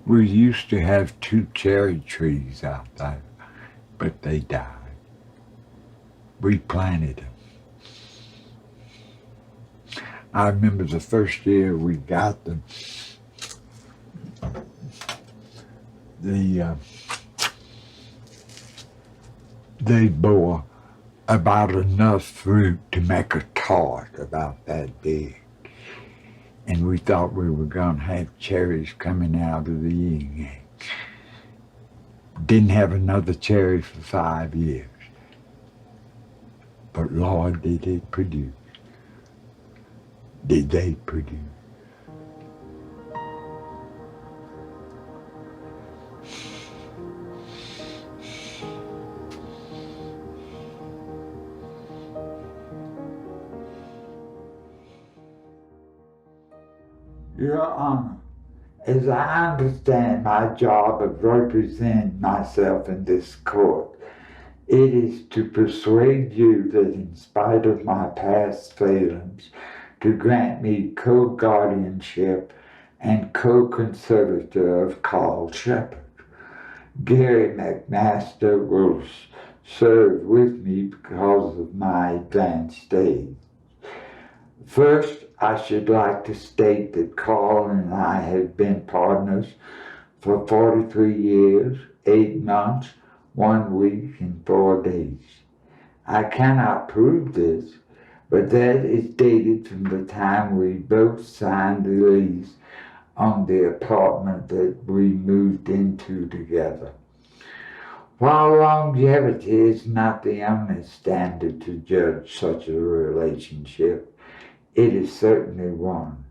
We used to have 2 cherry trees out there, but they died. We planted them. I remember the first year we got them, they bore about enough fruit to make a tart about that big. And we thought we were going to have cherries coming out of the yin yang. Didn't have another cherry for 5 years. But Lord, did it produce. Did they produce? Your Honor, as I understand my job of representing myself in this court, it is to persuade you that in spite of my past failings, to grant me co-guardianship and co-conservator of Carl Shepard. Gary McMaster will serve with me because of my advanced age. First, I should like to state that Carl and I have been partners for 43 years, 8 months, 1 week, and 4 days. I cannot prove this, but that is dated from the time we both signed the lease on the apartment that we moved into together. While longevity is not the only standard to judge such a relationship, it is certainly one.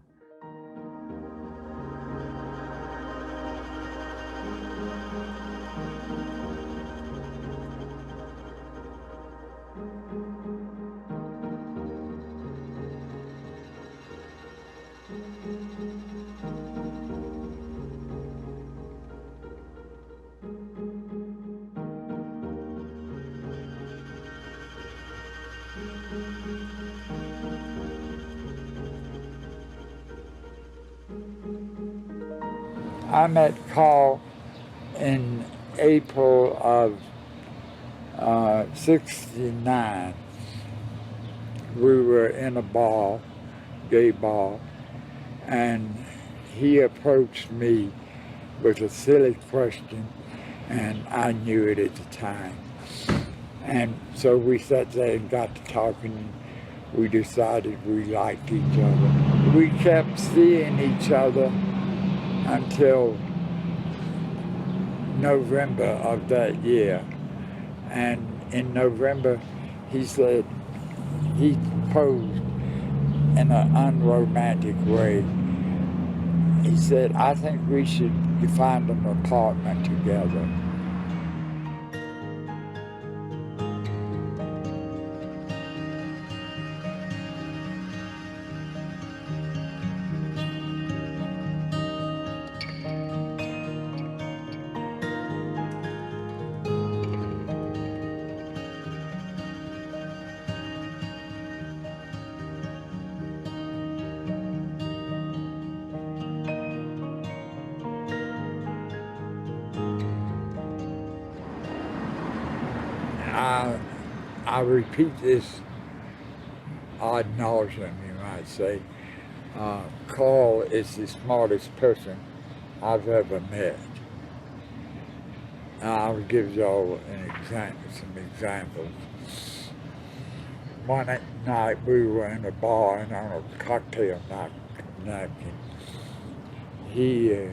I met Carl in April of '69. We were in a bar, gay bar, and he approached me with a silly question, and I knew it at the time. And so we sat there and got to talking. We decided we liked each other. We kept seeing each other until November of that year. And in November, he said, he proposed in an unromantic way. He said, I think we should find an apartment together. I repeat this ad nauseum, you might say. Carl is the smartest person I've ever met. I'll give y'all some examples. One night we were in a bar and on a cocktail napkin, he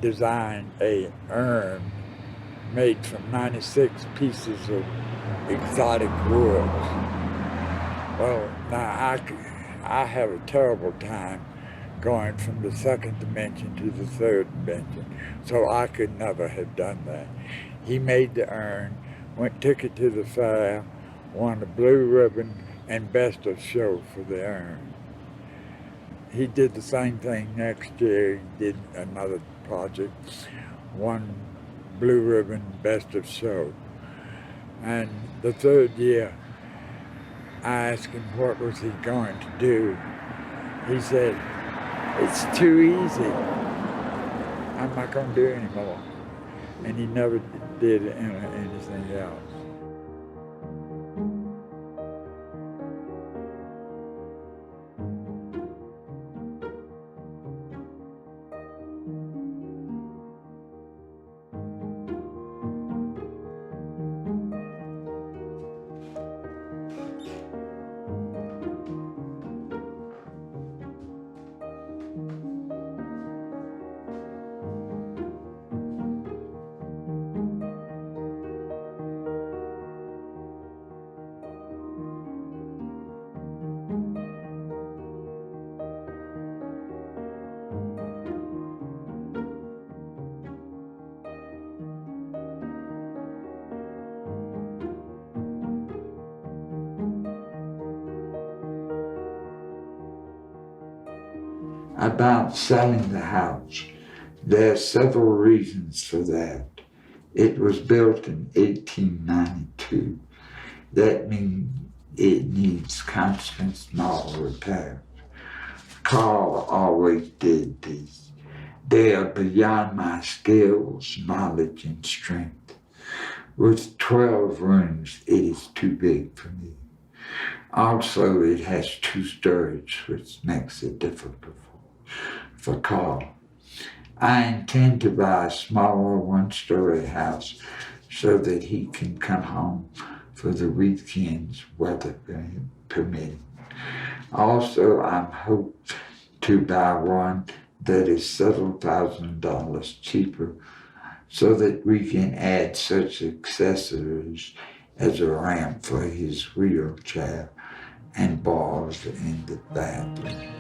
designed an urn made from 96 pieces of exotic woods. Well, now I have a terrible time going from the second dimension to the third dimension, so I could never have done that. He made the urn, took it to the fair, won a blue ribbon and best of show for the urn. He did the same thing next year. He did another project, won blue ribbon, best of show. And the third year, I asked him what was he going to do. He said, it's too easy. I'm not going to do anymore. And he never did anything else. About selling the house, there are several reasons for that. It was built in 1892. That means it needs constant small repairs. Carl always did these. They are beyond my skills, knowledge, and strength. With 12 rooms, it is too big for me. Also, it has 2 stories, which makes it difficult for Carl. I intend to buy a smaller 1-story house so that he can come home for the weekends, weather permitting. Also, I'm hoping to buy one that is several $1,000s cheaper so that we can add such accessories as a ramp for his wheelchair and bars in the bathroom.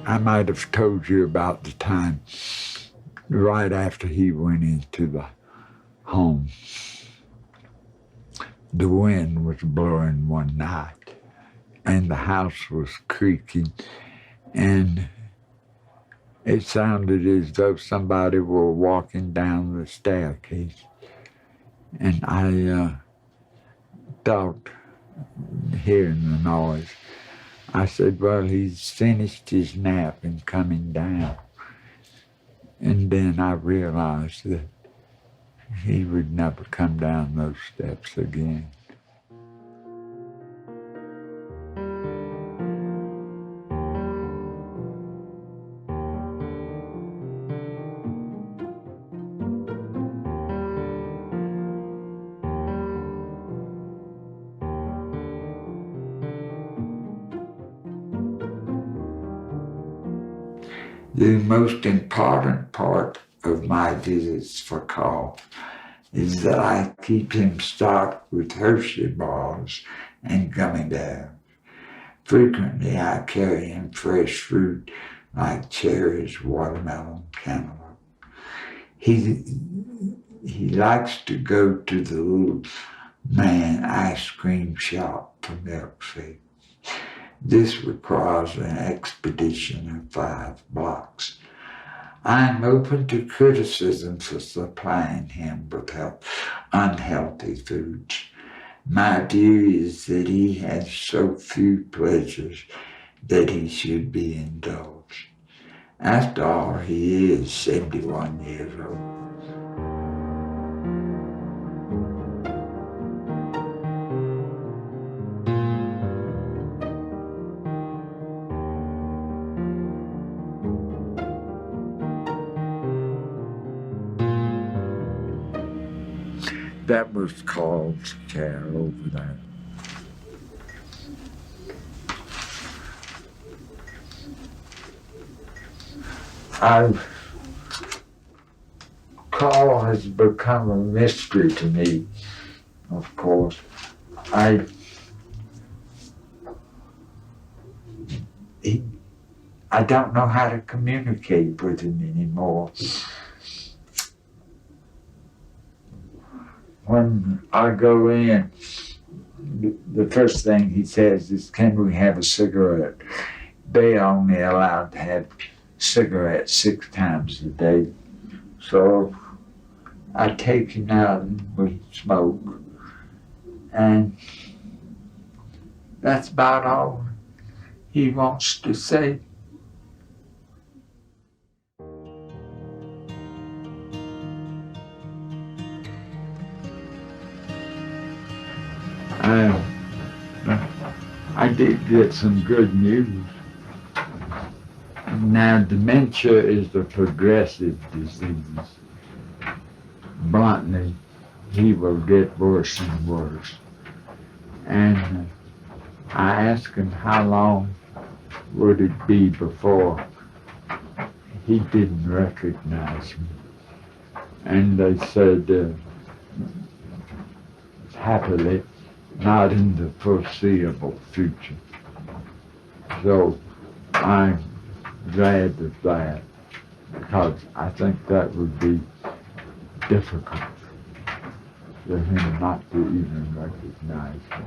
I might have told you about the time right after he went into the home. The wind was blowing one night, and the house was creaking, and it sounded as though somebody were walking down the staircase. And I thought, hearing the noise, I said, well, he's finished his nap and coming down. And then I realized that he would never come down those steps again. The most important part of my visits for Carl is that I keep him stocked with Hershey bars and gummy bears. Frequently I carry him fresh fruit like cherries, watermelon, cantaloupe. He likes to go to the little man ice cream shop for milkshakes. This requires an expedition of 5 blocks. I am open to criticism for supplying him with unhealthy foods. My view is that he has so few pleasures that he should be indulged. After all, he is 71 years old. That was Carl's chair over there. Carl has become a mystery to me, of course. I I don't know how to communicate with him anymore. When I go in, the first thing he says is, "Can we have a cigarette?" They only allowed to have cigarettes 6 times a day. So I take him out and we smoke. And that's about all he wants to say. I did get some good news. Now, dementia is a progressive disease. Bluntly, he will get worse and worse. And I asked him how long would it be before he didn't recognize me. And they said, happily, not in the foreseeable future. So I'm glad of that, because I think that would be difficult for him not to even recognize me.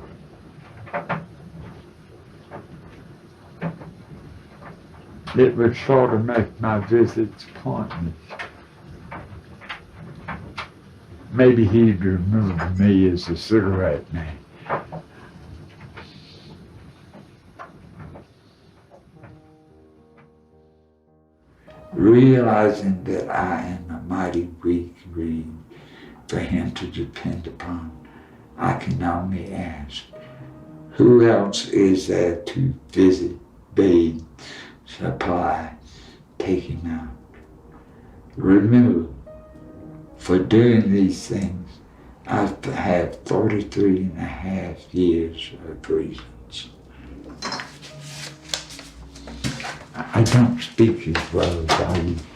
It would sort of make my visits pointless. Maybe he'd remember me as a cigarette man. Realizing that I am a mighty weak reed for him to depend upon, I can only ask, who else is there to visit, bathe, supply, take him out? Remember, for doing these things, I've had 43 and a half years of reasons. I don't speak as well as I used to.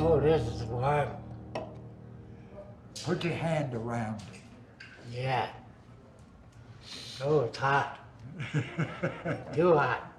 Oh, this is warm. Put your hand around it. Yeah. Oh, it's hot. Too hot.